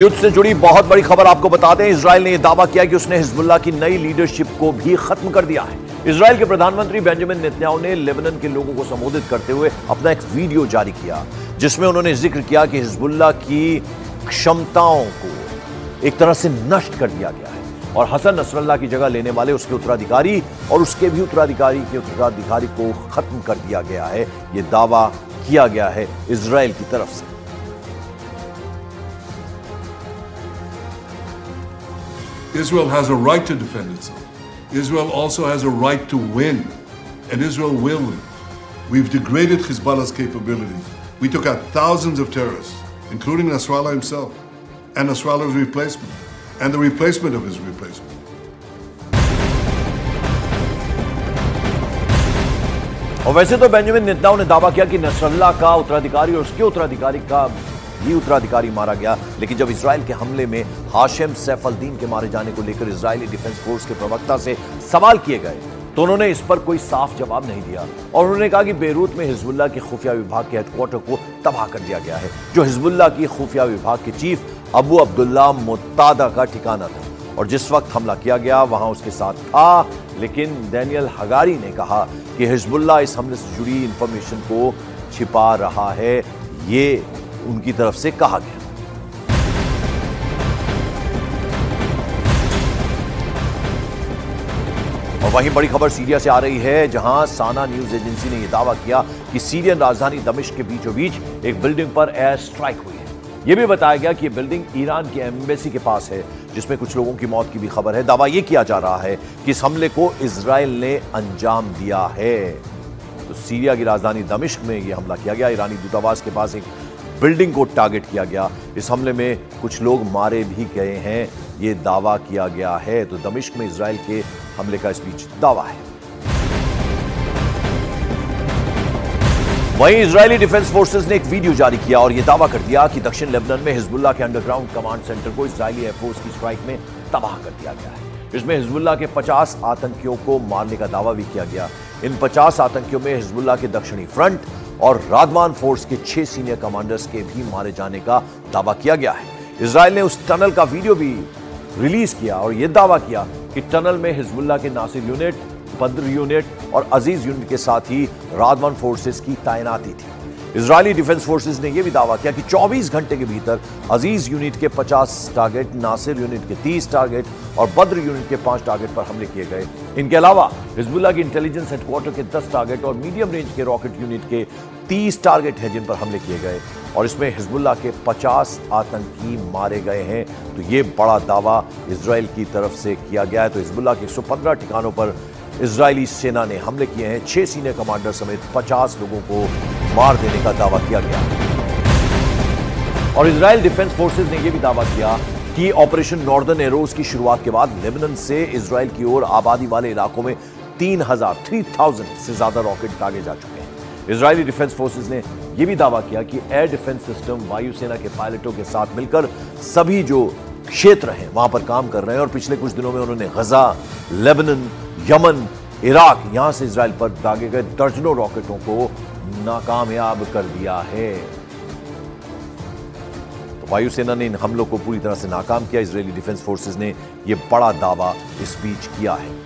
युद्ध से जुड़ी बहुत बड़ी खबर आपको बता दें। इजराइल ने यह दावा किया कि उसने हिजबुल्लाह की नई लीडरशिप को भी खत्म कर दिया है। इजराइल के प्रधानमंत्री बेंजामिन नेतन्याहू ने लेबनान के लोगों को संबोधित करते हुए अपना एक वीडियो जारी किया, जिसमें उन्होंने जिक्र किया कि हिजबुल्लाह की क्षमताओं को एक तरह से नष्ट कर दिया गया है और हसन नसरल्लाह की जगह लेने वाले उसके उत्तराधिकारी और उसके भी उत्तराधिकारी को खत्म कर दिया गया है। यह दावा किया गया है इजराइल की तरफ से। Israel has a right to defend itself. Israel also has a right to win, and Israel will win. We've degraded Hezbollah's capabilities. We took out thousands of terrorists, including Nasrallah himself, and Nasrallah's replacement, and the replacement of his replacement. और वैसे तो Benjamin Netanyahu ने दावा किया कि Nasrallah का उत्तराधिकारी और उसके उत्तराधिकारी का भी उत्तराधिकारी मारा गया, लेकिन जब इजराइल के हमले में हाशिम सैफ अल-दीन के मारे जाने को लेकर इजरायली डिफेंस फोर्स के प्रवक्ता से सवाल किए गए तो उन्होंने इस पर कोई साफ जवाब नहीं दिया और उन्होंने कहा कि बेरूत में हिजबुल्लाह के खुफिया विभाग के हेडक्वार्टर को तबाह कर दिया गया है, जो हिजबुल्लाह की खुफिया विभाग के चीफ अबू अब्दुल्ला मुत्तादा का ठिकाना था और जिस वक्त हमला किया गया वहां उसके साथ था। लेकिन डैनियल हगारी ने कहा कि हिजबुल्लाह इस हमले से जुड़ी इंफॉर्मेशन को छिपा रहा है, ये उनकी तरफ से कहा गया। और वहीं बड़ी खबर सीरिया से आ रही है, जहां साना न्यूज एजेंसी ने यह दावा किया कि सीरियन राजधानी दमिश्क के बीचों बीच एक बिल्डिंग पर एयर स्ट्राइक हुई है। यह भी बताया गया कि यह बिल्डिंग ईरान की एम्बेसी के पास है, जिसमें कुछ लोगों की मौत की भी खबर है। दावा यह किया जा रहा है कि इस हमले को इजराइल ने अंजाम दिया है। तो सीरिया की राजधानी दमिश्क में यह हमला किया गया। ईरानी दूतावास के पास एक बिल्डिंग को टारगेट किया गया। इस हमले में कुछ लोग मारे भी गए हैं, यह दावा किया गया है। तो दमिश्क में इजराइल के हमले का इस बीच दावा है। वहीं इजरायली डिफेंस फोर्सेस ने एक वीडियो जारी किया और यह दावा कर दिया कि दक्षिण लेबनान में हिजबुल्लाह के अंडरग्राउंड कमांड सेंटर को इजरायली एयरफोर्स की स्ट्राइक में तबाह कर दिया गया है। इसमें हिजबुल्लाह के 50 आतंकियों को मारने का दावा भी किया गया। इन 50 आतंकियों में हिजबुल्लाह के दक्षिणी फ्रंट और रादवान फोर्स के 6 सीनियर कमांडर्स के भी मारे जाने का दावा किया गया है। इजराइल ने उस टनल का वीडियो भी रिलीज किया और यह दावा किया कि टनल में हिजबुल्लाह के नासिर यूनिट, बद्र यूनिट और अजीज यूनिट के साथ ही रादवान फोर्सेस की तैनाती थी। इजरायली डिफेंस फोर्सेस ने यह भी दावा किया कि 24 घंटे के भीतर अजीज यूनिट के 50 टारगेट, नासिर यूनिट के 30 टारगेट और बद्र यूनिट के 5 टारगेट पर हमले किए गए। इनके अलावा हिजबुल्लाह की इंटेलिजेंस हेडक्वार्टर के 10 टारगेट और मीडियम रेंज के रॉकेट यूनिट के 30 टारगेट हैं जिन पर हमले किए गए और इसमें हिजबुल्लाह के 50 आतंकी मारे गए हैं। तो ये बड़ा दावा इजराइल की तरफ से किया गया है। तो हिजबुल्लाह के 115 ठिकानों पर इजरायली सेना ने हमले किए हैं। 6 सीनियर कमांडर समेत 50 लोगों को मार देने का दावा किया गया। और इजराइल डिफेंस फोर्सेस ने यह भी दावा किया कि ऑपरेशन नॉर्दर्न एरोज की शुरुआत के बाद लेबनान से इजराइल की ओर आबादी वाले इलाकों में 3000 से ज्यादा रॉकेट दागे जा चुके हैं। इजरायली डिफेंस फोर्सेस ने यह भी दावा किया कि एयर डिफेंस सिस्टम वायुसेना के पायलटों के साथ मिलकर सभी जो क्षेत्र हैं वहां पर काम कर रहे हैं और पिछले कुछ दिनों में उन्होंने गजा, लेबनान, यमन, इराक, यहां से इजराइल पर दागे गए दर्जनों रॉकेटों को नाकामयाब कर दिया है। तो वायुसेना ने इन हमलों को पूरी तरह से नाकाम किया। इजरायली डिफेंस फोर्सेस ने यह बड़ा दावा इस बीच किया है।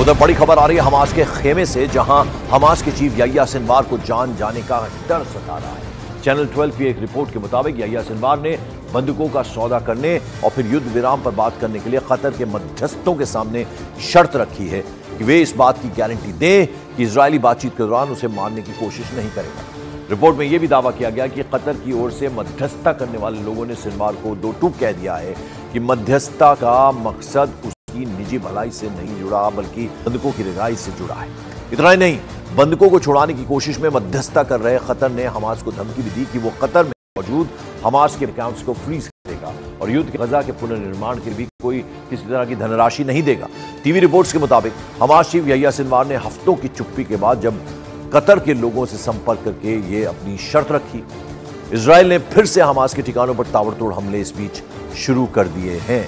उधर बड़ी खबर आ रही है हमास के खेमे से, जहां हमास के चीफ याह्या सिनवार को जान जाने का डर सता रहा है। चैनल 12 की एक रिपोर्ट के मुताबिक याह्या सिनवार ने बंदूकों का सौदा करने और फिर युद्ध विराम पर बात करने के लिए कतर के मध्यस्थों के सामने शर्त रखी है कि वे इस बात की गारंटी दें कि इजरायली बातचीत के दौरान उसे मारने की कोशिश नहीं करेगा। रिपोर्ट में यह भी दावा किया गया कि कतर की ओर से मध्यस्थता करने वाले लोगों ने सिनवार को दो टूक कह दिया है कि मध्यस्थता का मकसद उसकी निजी भलाई से नहीं जुड़ा बल्कि बंदूकों की रिहाई से जुड़ा है। इतना ही नहीं, बंदूकों को छुड़ाने की कोशिश में मध्यस्थता कर रहे कतर ने हमास को धमकी भी दी कि वो कतर में मौजूद हमास के अकाउंट्स को फ्रीज करेगा और युद्ध के गजा के पुनर्निर्माण के लिए भी कोई किसी तरह की धनराशि नहीं देगा। टीवी रिपोर्ट्स के मुताबिक हमास चीफ याह्या सिनवार ने हफ्तों की चुप्पी के बाद जब कतर के लोगों से संपर्क करके ये अपनी शर्त रखी। इजराइल ने फिर से हमास के ठिकानों पर ताबड़तोड़ हमले इस बीच शुरू कर दिए हैं।